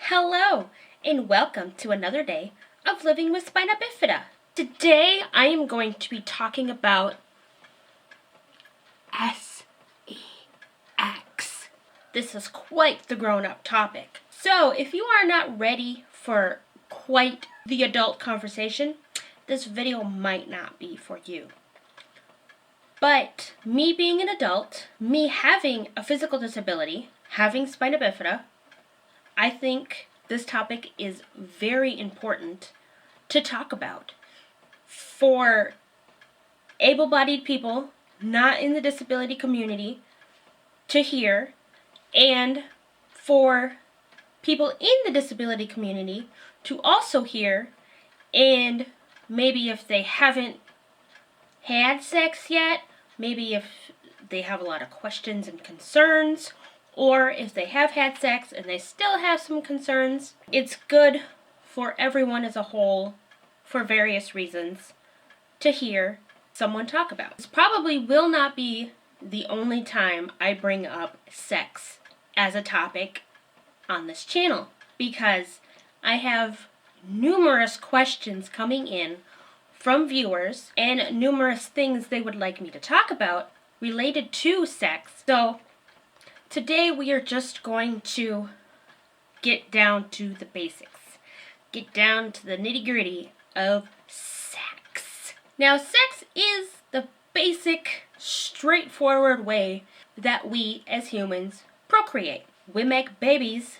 Hello, and welcome to another day of Living with Spina Bifida. Today I am going to be talking about sex. This is quite the grown-up topic. So if you are not ready for quite the adult conversation, this video might not be for you. But me being an adult, me having a physical disability, having spina bifida, I think this topic is very important to talk about for able-bodied people not in the disability community to hear, and for people in the disability community to also hear, and maybe if they haven't had sex yet, maybe if they have a lot of questions and concerns, or if they have had sex and they still have some concerns, it's good for everyone as a whole, for various reasons, to hear someone talk about. This probably will not be the only time I bring up sex as a topic on this channel, because I have numerous questions coming in from viewers and numerous things they would like me to talk about related to sex. So today we are just going to get down to the basics, get down to the nitty-gritty of sex. Now, sex is the basic, straightforward way that we as humans procreate. We make babies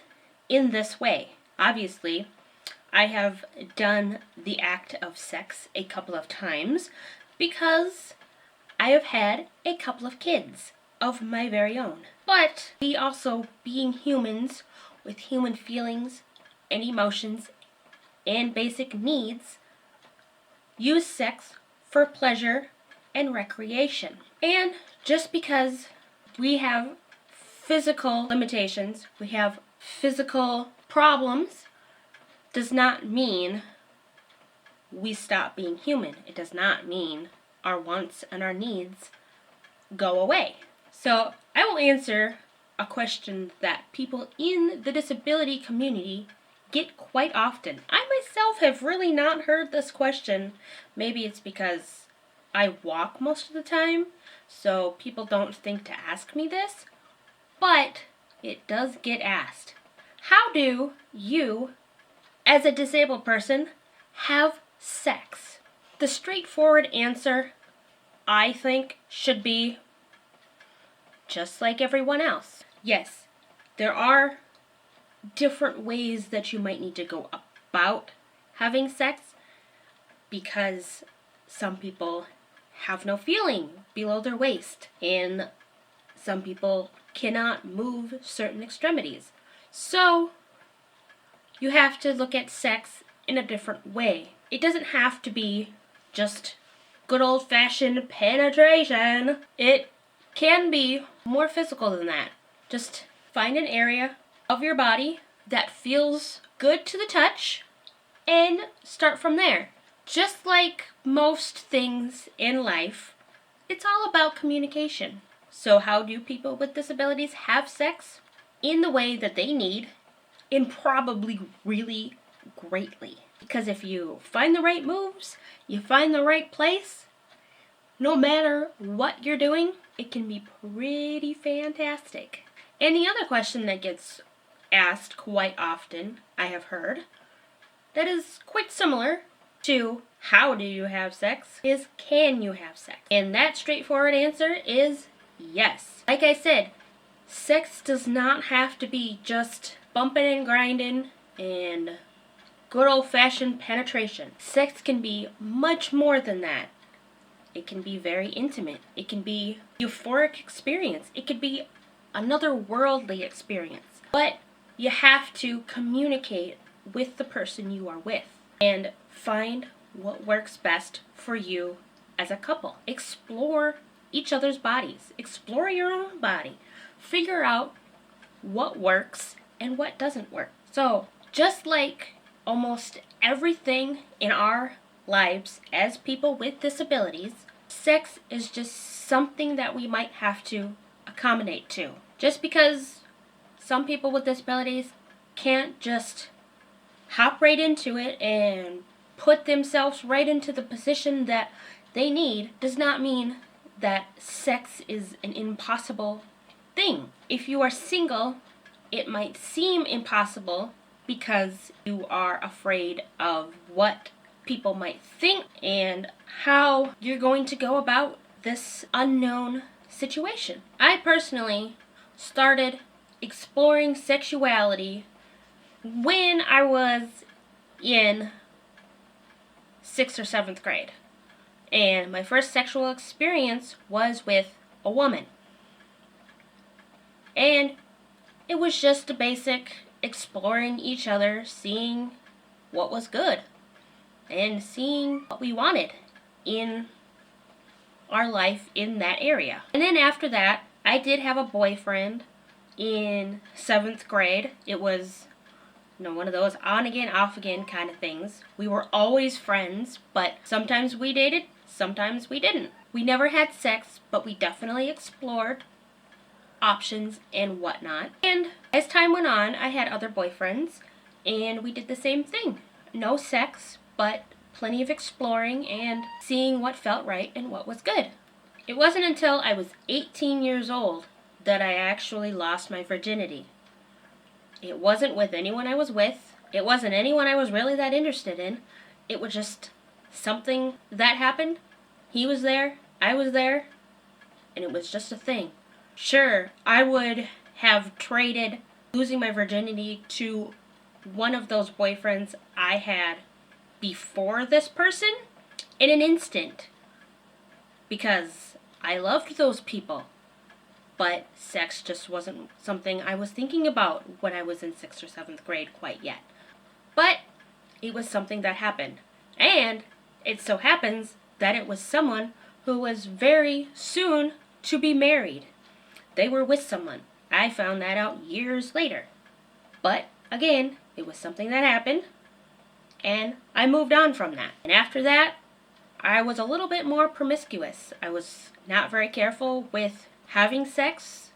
in this way. Obviously, I have done the act of sex a couple of times because I have had a couple of kids of my very own. But we also, being humans with human feelings and emotions and basic needs, use sex for pleasure and recreation. And just because we have physical limitations, we have physical problems, does not mean we stop being human. It does not mean our wants and our needs go away. So I will answer a question that people in the disability community get quite often. I myself have really not heard this question. Maybe it's because I walk most of the time, so people don't think to ask me this, but it does get asked. How do you, as a disabled person, have sex? The straightforward answer, I think, should be just like everyone else. Yes, there are different ways that you might need to go about having sex, because some people have no feeling below their waist, and some people cannot move certain extremities. So you have to look at sex in a different way. It doesn't have to be just good old-fashioned penetration. It can be more physical than that. Just find an area of your body that feels good to the touch and start from there. Just like most things in life, it's all about communication. So how do people with disabilities have sex? In the way that they need, and probably really greatly. Because if you find the right moves, you find the right place, no matter what you're doing, it can be pretty fantastic. And the other question that gets asked quite often, I have heard, that is quite similar to how do you have sex, is can you have sex? And that straightforward answer is yes. Like I said, sex does not have to be just bumping and grinding and good old-fashioned penetration. Sex can be much more than that. It can be very intimate. It can be euphoric experience. It could be another worldly experience. But you have to communicate with the person you are with and find what works best for you as a couple. Explore each other's bodies. Explore your own body. Figure out what works and what doesn't work. So, just like almost everything in our lives as people with disabilities, sex is just something that we might have to accommodate to. Just because some people with disabilities can't just hop right into it and put themselves right into the position that they need does not mean that sex is an impossible thing. If you are single, it might seem impossible because you are afraid of what people might think and how you're going to go about this unknown situation. I personally started exploring sexuality when I was in 6th or 7th grade. And my first sexual experience was with a woman. And it was just a basic exploring each other, seeing what was good, and seeing what we wanted in our life in that area. And then after that, I did have a boyfriend in 7th grade. It was one of those on again, off again kind of things. We were always friends, but sometimes we dated, sometimes we didn't. We never had sex, but we definitely explored options and whatnot. And as time went on, I had other boyfriends, and we did the same thing. No sex, but plenty of exploring and seeing what felt right and what was good. It wasn't until I was 18 years old that I actually lost my virginity. It wasn't with anyone I was with. It wasn't anyone I was really that interested in. It was just something that happened. He was there, I was there, and it was just a thing. Sure, I would have traded losing my virginity to one of those boyfriends I had before this person in an instant, because I loved those people. But sex just wasn't something I was thinking about when I was in 6th or 7th grade quite yet. But it was something that happened. And it so happens that it was someone who was very soon to be married. They were with someone. I found that out years later. But again, it was something that happened, and I moved on from that. And after that, I was a little bit more promiscuous. I was not very careful with having sex,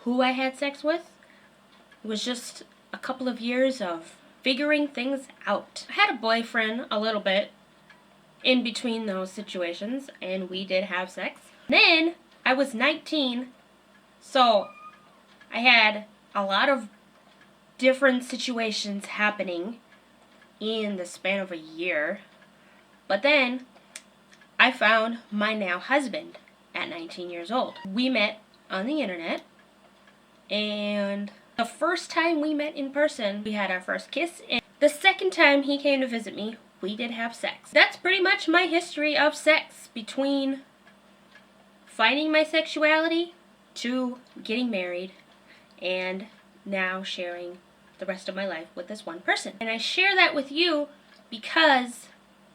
who I had sex with. It was just a couple of years of figuring things out. I had a boyfriend a little bit in between those situations, and we did have sex. Then I was 19, so I had a lot of different situations happening in the span of a year. But then I found my now husband at 19 years old. We met on the internet, and the first time we met in person, we had our first kiss, and the second time he came to visit me, we did have sex. That's pretty much my history of sex, between finding my sexuality to getting married and now sharing the rest of my life with this one person. And I share that with you because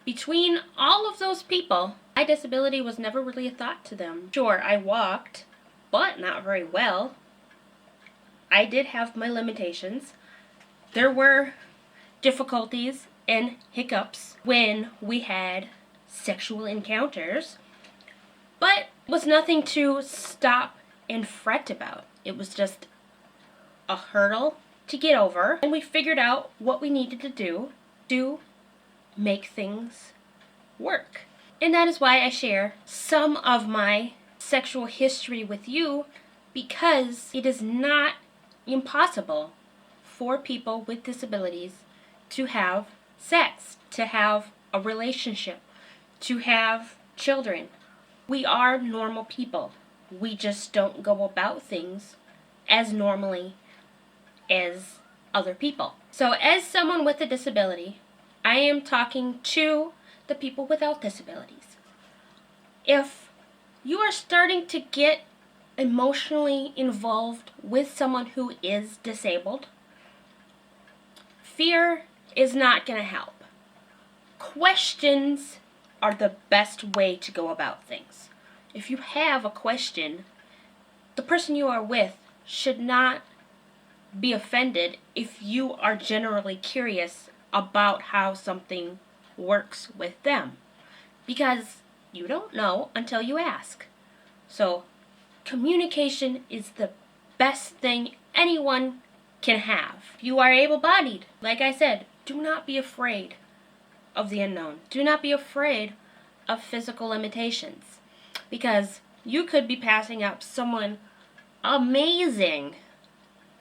between all of those people, my disability was never really a thought to them. Sure, I walked, but not very well. I did have my limitations. There were difficulties and hiccups when we had sexual encounters, but it was nothing to stop and fret about. It was just a hurdle to get over, and we figured out what we needed to do to make things work. And that is why I share some of my sexual history with you, because it is not impossible for people with disabilities to have sex, to have a relationship, to have children. We are normal people. We just don't go about things as normally as other people. So as someone with a disability, I am talking to the people without disabilities. If you are starting to get emotionally involved with someone who is disabled, fear is not going to help. Questions are the best way to go about things. If you have a question, the person you are with should not be offended if you are generally curious about how something works with them, because you don't know until you ask. So communication is the best thing anyone can have. You are able-bodied. Like I said, do not be afraid of the unknown. Do not be afraid of physical limitations, because you could be passing up someone amazing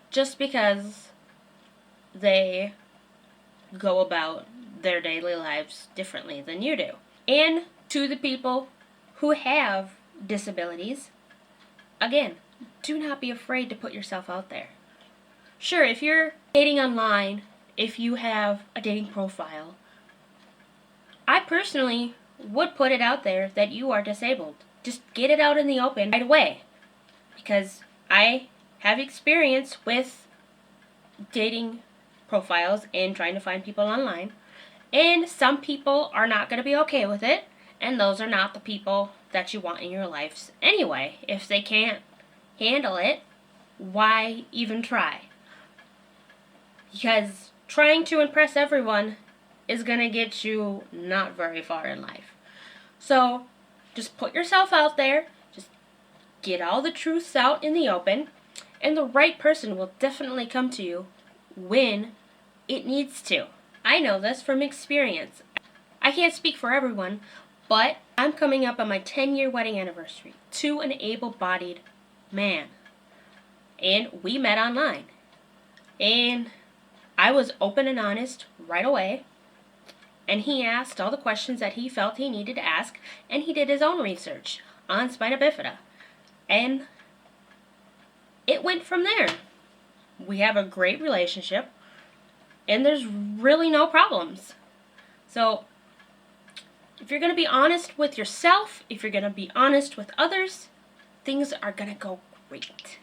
just because they go about their daily lives differently than you do. And to the people who have disabilities, again, do not be afraid to put yourself out there. Sure, if you're dating online, if you have a dating profile, I personally would put it out there that you are disabled. Just get it out in the open right away, because I have experience with dating profiles and trying to find people online, and some people are not going to be okay with it, and those are not the people that you want in your lives anyway. If they can't handle it, why even try? Because trying to impress everyone is going to get you not very far in life. So just put yourself out there, just get all the truths out in the open, and the right person will definitely come to you when it needs to. I know this from experience. I can't speak for everyone, but I'm coming up on my 10-year wedding anniversary to an able-bodied man. And we met online. And I was open and honest right away. And he asked all the questions that he felt he needed to ask, and he did his own research on spina bifida. And it went from there. We have a great relationship, and there's really no problems. So if you're going to be honest with yourself, if you're going to be honest with others, things are going to go great.